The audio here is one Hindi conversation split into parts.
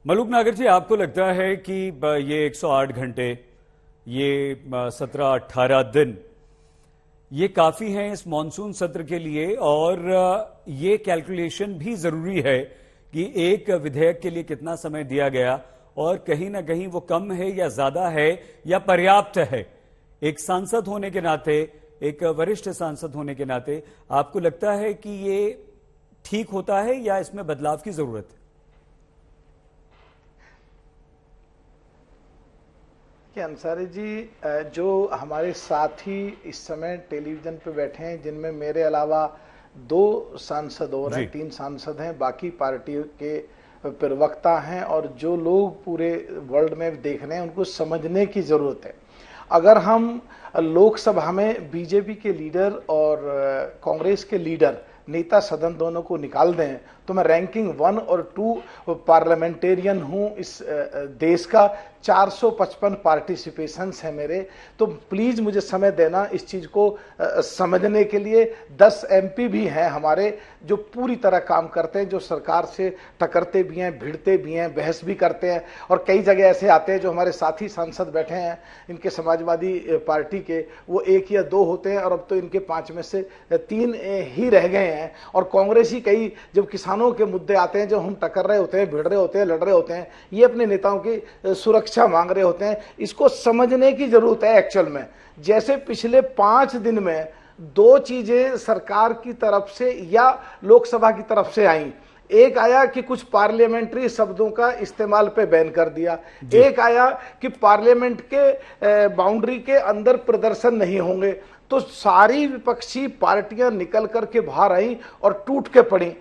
मलूक नागर जी, आपको लगता है कि ये 108 घंटे, ये 17-18 दिन, ये काफी हैं इस मॉनसून सत्र के लिए? और ये कैलकुलेशन भी जरूरी है कि एक विधेयक के लिए कितना समय दिया गया और कहीं ना कहीं वो कम है या ज्यादा है या पर्याप्त है? एक सांसद होने के नाते, एक वरिष्ठ सांसद होने के नाते, आपको लगता है कि ये ठीक होता है या इसमें बदलाव की जरूरत है? अंसारी जी, जो हमारे साथी इस समय टेलीविजन पे बैठे हैं, जिनमें मेरे अलावा 2 सांसद और हैं, 3 सांसद हैं, बाकी पार्टी के प्रवक्ता हैं, और जो लोग पूरे वर्ल्ड में देख रहे हैं उनको समझने की जरूरत है। अगर हम लोकसभा में बीजेपी के लीडर और कांग्रेस के लीडर, नेता सदन दोनों को निकाल दें, तो मैं रैंकिंग 1 और 2 पार्लियामेंटेरियन हूं इस देश का। 455 पार्टिसिपेशंस है मेरे। तो प्लीज मुझे समय देना इस चीज को समझने के लिए। 10 एमपी भी हैं हमारे जो पूरी तरह काम करते हैं, जो सरकार से टकरते भी हैं, भिड़ते भी हैं, बहस भी करते हैं, और कई जगह ऐसे आते हैं जो हमारे साथी सांसद बैठे हैं इनके समाजवादी पार्टी के, वो 1 या 2 होते हैं, और अब तो इनके 5 में से 3 ही रह गए हैं। और कांग्रेसी कई जब किसानों के मुद्दे आते हैं, जो हम टकर रहे होते हैं, भिड़ रहे होते हैं, लड़ रहे होते हैं, ये अपने नेताओं की सुरक्षा मांग रहे होते हैं। इसको समझने की जरूरत है। एक्चुअल में जैसे पिछले 5 दिन में 2 चीजें सरकार की तरफ से या लोकसभा की तरफ से आई। एक आया कि कुछ पार्लियामेंट्री शब्दों का इस्तेमाल पे बैन कर दिया, एक आया कि पार्लियामेंट के बाउंड्री के अंदर प्रदर्शन नहीं होंगे। तो सारी विपक्षी पार्टियां निकल करके बाहर आई और टूट के पड़ी।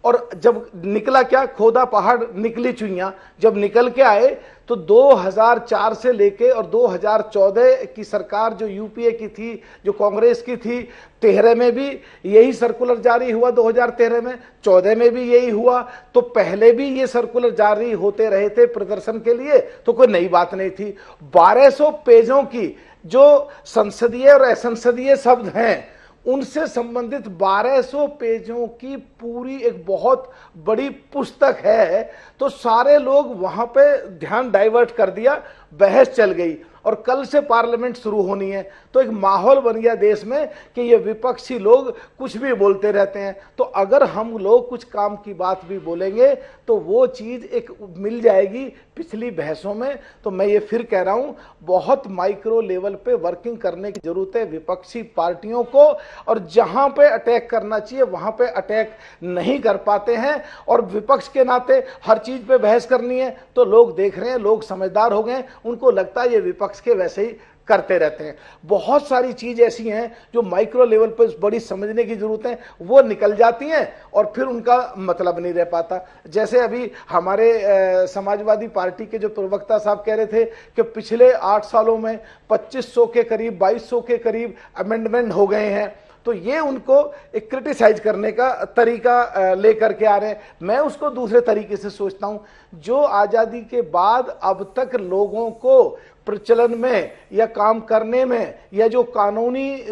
और जब निकला क्या, खोदा पहाड़ निकली चुईयां। जब निकल के आए तो 2004 से लेके और 2014 की सरकार जो यूपीए की थी, जो कांग्रेस की थी, 13 में भी यही सर्कुलर जारी हुआ, 2013 में, 14 में भी यही हुआ। तो पहले भी ये सर्कुलर जारी होते रहे थे प्रदर्शन के लिए, तो कोई नई बात नहीं थी। 1200 पेजों की जो संसदीय और असंसदीय शब्द हैं उनसे संबंधित 1200 पेजों की पूरी एक बहुत बड़ी पुस्तक है। तो सारे लोग वहां पे ध्यान डाइवर्ट कर दिया, बहस चल गई, और कल से पार्लियामेंट शुरू होनी है। तो एक माहौल बन गया देश में कि ये विपक्षी लोग कुछ भी बोलते रहते हैं। तो अगर हम लोग कुछ काम की बात भी बोलेंगे तो वो चीज एक मिल जाएगी पिछली बहसों में। तो मैं ये फिर कह रहा हूं, बहुत माइक्रो लेवल पे वर्किंग करने की जरूरत है विपक्षी पार्टियों को, और जहां पे अटैक करना चाहिए वहां पे अटैक नहीं कर पाते हैं। और विपक्ष के नाते हर चीज पे बहस करनी है, तो लोग देख रहे हैं, लोग समझदार हो गए, उनको लगता है ये विपक्ष के वैसे ही करते रहते हैं। बहुत सारी चीज ऐसी हैं जो माइक्रो लेवल पर बड़ी समझने की जरूरत है, वो निकल जाती हैं और फिर उनका मतलब नहीं रह पाता। जैसे अभी हमारे समाजवादी पार्टी के जो प्रवक्ता साहब कह रहे थे कि पिछले 8 सालों में 2500 के करीब, 2200 के करीब अमेंडमेंट हो गए हैं। तो ये उनको एक क्रिटिसाइज करने का तरीका लेकर के आ रहे हैं। मैं उसको दूसरे तरीके से सोचता हूं। जो आजादी के बाद अब तक लोगों को प्रचलन में या काम करने में या जो कानूनी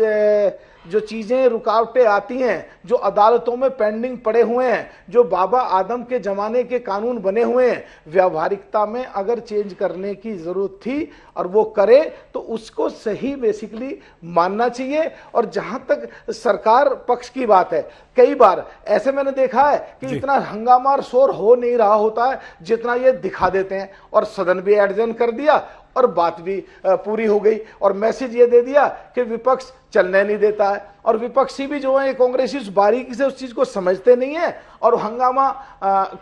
जो चीजें रुकावटें आती हैं, जो अदालतों में पेंडिंग पड़े हुए हैं, जो बाबा आदम के जमाने के कानून बने हुए हैं, व्यावहारिकता में अगर चेंज करने की जरूरत थी और वो करे तो उसको सही बेसिकली मानना चाहिए। और जहां तक सरकार पक्ष की बात है, कई बार ऐसे मैंने देखा है कि इतना हंगामा और शोर हो नहीं रहा होता है जितना ये दिखा देते हैं, और सदन भी एडजर्न कर दिया और बात भी पूरी हो गई, और मैसेज ये दे दिया कि विपक्ष चलने नहीं देता है। और विपक्षी भी जो है कांग्रेसी उस बारीकी से उस चीज को समझते नहीं है और हंगामा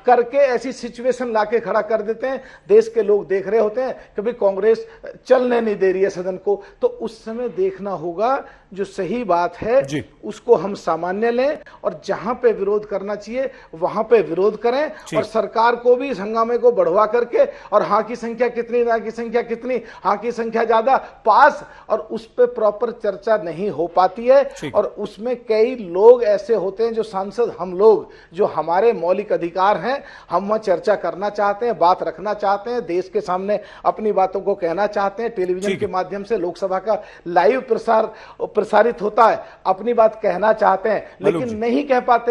करके ऐसी सिचुएशन लाके खड़ा कर देते हैं। देश के लोग देख रहे होते हैं कि भाई कांग्रेस चलने नहीं दे रही है सदन को। तो उस समय देखना होगा, जो सही बात है उसको हम सामान्य लें, और जहां पे विरोध करना चाहिए वहां पे विरोध करें, और सरकार को भी इस हंगामे को बढ़वा करके, और हाँ की संख्या कितनी, ना की संख्या कितनी, हाँ की संख्या ज्यादा, पास, और उस पर प्रॉपर चर्चा नहीं हो पाती है। और उसमें कई लोग ऐसे होते हैं, जो सांसद हम लोग, जो हमारे मौलिक अधिकार हैं, हम वहां चर्चा करना चाहते हैं, बात रखना चाहते हैं, देश के सामने अपनी बातों को कहना चाहते हैं। टेलीविजन के माध्यम से लोकसभा का लाइव प्रसारित होता है, अपनी बात कहना चाहते हैं लेकिन नहीं कह पाते।